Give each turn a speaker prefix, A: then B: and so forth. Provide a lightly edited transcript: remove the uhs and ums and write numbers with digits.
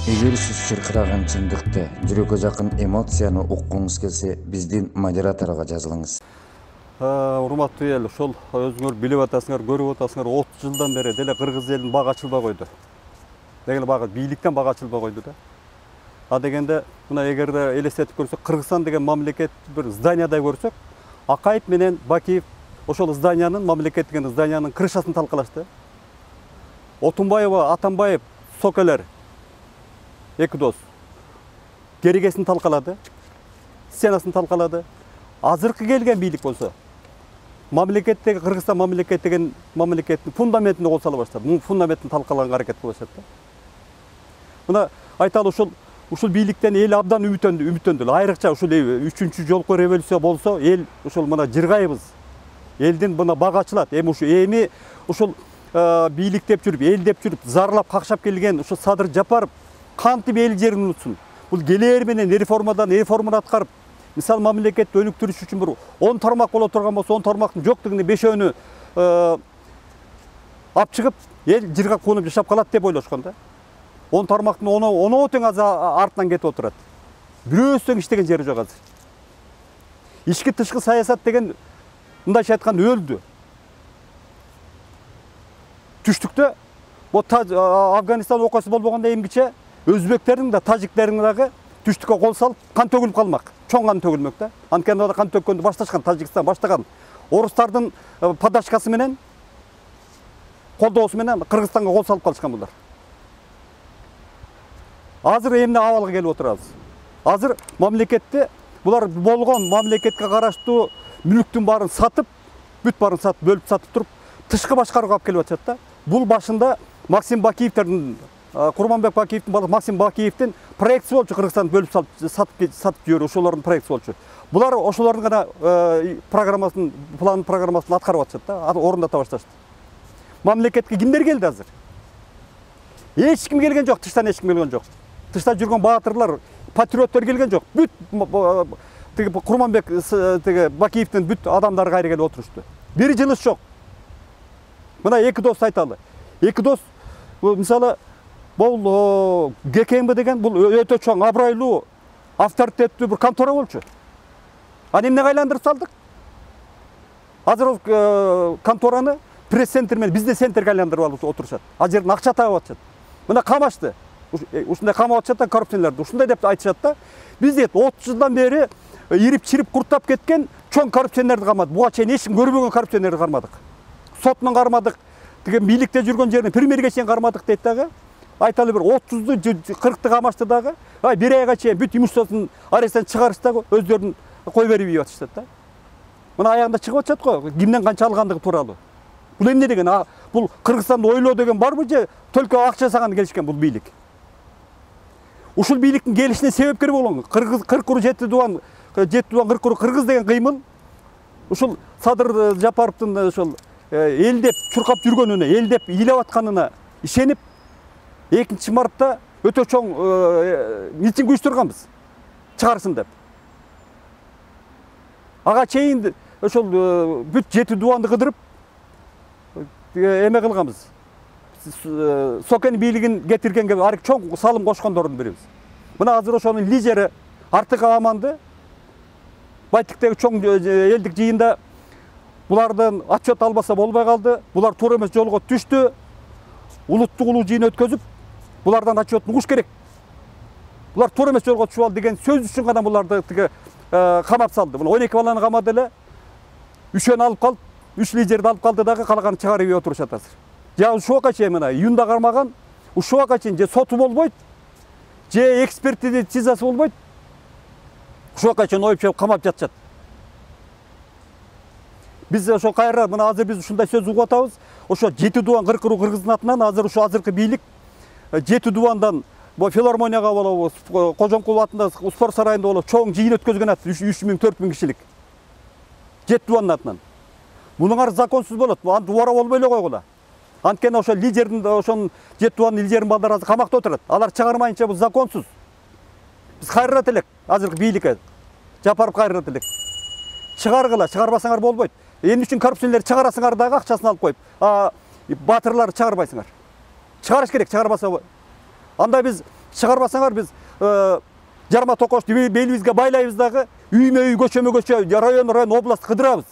A: Эгер сиз чыркыраган чындыкты, жүрөккө жакын эмоцияны уккуңуз келсе, биздин модераторго жазылыңыз.
B: Урматтуу эл, ошол өзүңөр билип атасыңар, көрүп атасыңар, 30 жылдан бери деле кыргыз элинин бага ачылбай койду. Деген бага бийликтен бага ачылбай койду да. А дегенде мына эгерде элестетип көрсөк, Кыргызстан деген мамлекет бир зданиядай көрсөк, Акаев менен Бакиев ошол зданиянын, мамлекет деген зданиянын крышасын талкалашты. Отунбаева, Атамбаев, Сокелер эки дос керегесин талкалады, стенасын талкалады. Азыркы келген бийлик болсо, мамлекеттеги Кыргызстан мамлекет деген мамлекеттин фундаментине кол сала баштады. Мунун фундаментин талкалаганга аракет кылышат да. Мына айталы ушул бийликтен эл абдан үмүттөндү. Айрыкча ушул 3-чү жолку революция болсо, эл ушул мына жыргайбыз. Элдин мына бага ачылат. Эми ушул бийлик деп жүрүп, эл деп жүрүп, зарлап какшап келген ушул Садыр Жапаров кантип эл жерин унутсун? Бул келээр менен реформаны аткарып, мисалы мамлекетти өнүктүрүш үчүн бир 10 тармак боло турган болсо, 10 тармактын жоктугунда 5-өөнү алып чыгып, эл жыргап куунуп жашап калат деп ойлошкон да. 10 тармактын 10 тең артынан кетип отурат. Бирөөсү иштеген жери жок азыр. Ички тышкы саясат деген мындайча айтканда өлдү. Түштүктө Афганистан окуясы болбогондо эмгиче өзбектердин да, тажиктердин дагы түштүккө кол салып, кан төгүлүп калмак. Чоң кан төгүлмөк да. Анткени ада кан төккөндү башташкан, Тажикстан баштаган. Орустардын поддержкасы менен, колдоосу менен Кыргызстанга кол салып калышкан булар. Азыр эмне абалга келип отурабыз? Азыр мамлекетте булар болгон мамлекетке караштуу мүлктүн баарын сатып, бүт баарын сатып, бөлүп сатып туруп, тышкы башкарууга алып келип атышат да. Бул башында Максим Бакиевтердин, Курманбек Бакиевдин баласы Максим Бакиевдин проектси болчу, Кыргызстанды бөлүп сатып жиберүү, ошолордун проектси болчу. Булар ошолордун гана план программасын аткарып атышат да, орундата башташты. Мамлекетке кимдер келди азыр? Эч ким келген жок, тыштан эч ким келген жок. Тышта жүргөн баатырлар, патриоттор келген жок. Бүт Курманбек Бакиевдин бүт адамдары кайра келип отурушту. Бир жылыш жок. Мына эки дос айталы. Эки дос мисалы бул ГКМБ деген бул өтө чоң, абрайлуу, авторитеттүү бир контора болчу. А эмнеге айландырып салдык? Азыр контораны пресс-центр менен бизнес-центрге айландырып алып отурушат. Ал жерден акча табып атышат. Мына камашты. Ушундай камап атышат да коррупционерлерди. Ушундай деп айтышат да. Биз дейт 30 жылдан бери ирип-чирип курттап кеткен чоң коррупционерлерди камадык. Буга чейин эч ким көрбөгөн коррупционерлерди кармадык. Сот менен кармадык. Деген бийликте жүргөн жерин премьерге чейин кармадык дейт дагы. Айталы бир 30ду 40ты камашты дагы. Бир айга чейин бүт имуществосын аресттен чыгарыштагы өздөрүн кой берип ийип атышат да. Мына аягында чыгып атышат го, кимден канча алгандыгы тууралуу. Бул эмне деген? Бул Кыргызстанды ойлоо деген барбы же только акча жасаганды келишкен бул бийлик? Ушул бийликтин келишине себепкер болгон кыркуру жети дуан кыркуру кыргыз деген кыймыл ушул Садыр Жапаровдун ошол эл деп чуркап жүргөнүнө, эл деп ыйлап атканына ишенип 2 мартта өтө чоң митинг уюштурганбыз. Чыгарсын деп. Ага чейин ошол бүт жети дуанды кыдырып эме кылганбыз. Сокен бийлигин кетиргенге арик чоң салым кошкондордун бирибиз. Мына азыр ошонун лидери Артык Аманды Байтиктеги чоң элдик жыйында булардан отчет албаса болбой калды. Булар туура эмес жолго түштү. Улуттук улуу жыйын өткөзүп, булардан отчетун угуш керек. Булар туура эмес жолго түшүп алды деген сөз үчүн гана буларды камап салды. Мына 12 баланы камады эле. 3-өн алып калып, 3 лидерди алып калды дагы калганын чыгарып ийип отурушат азыр. Я ушуга чейин мына июнда кармаган, ушуга чейин же соту болбойт, же экспертизасы болбойт. Ушуга чейин оюп чыгып камап жатышат. Биз ошо кайра мына азыр биз ушундай сөз угуп атабыз. Ошо жети дуан кыркыруу кыргыздын атынан азыр ушу азыркы бийлик жети дуандан филармонияга болобу, Кожомкул атында спорт сарайында болобу чоң жыйын өткөзгөн ат 3000-4000 кишилик. Жети дуанын атынан. Мунуңар законсуз болот. Антип убара болбой эле койгула. Анткени ошо лидердин ошонун жети дуанын лидеринин балдары азыр камакта отурат. Алар чыгармайынча бул законсуз. Биз кайрылат элек азыркы бийликке. Жапаров кайрылат элек. Чыгаргыла, чыгарбасаңар болбойт. Эмне үчүн коррупционерлерди чыгарасыңар дагы акчасын алып коюп, батырларды чыгарбайсыңар. Чыгарыш керек, чыгарбаса. Анда биз Чыгарбасаңар біз жарма токошты белибизге байлайбыз дагы үйме үй көчөмө көчө район область кыдырабыз.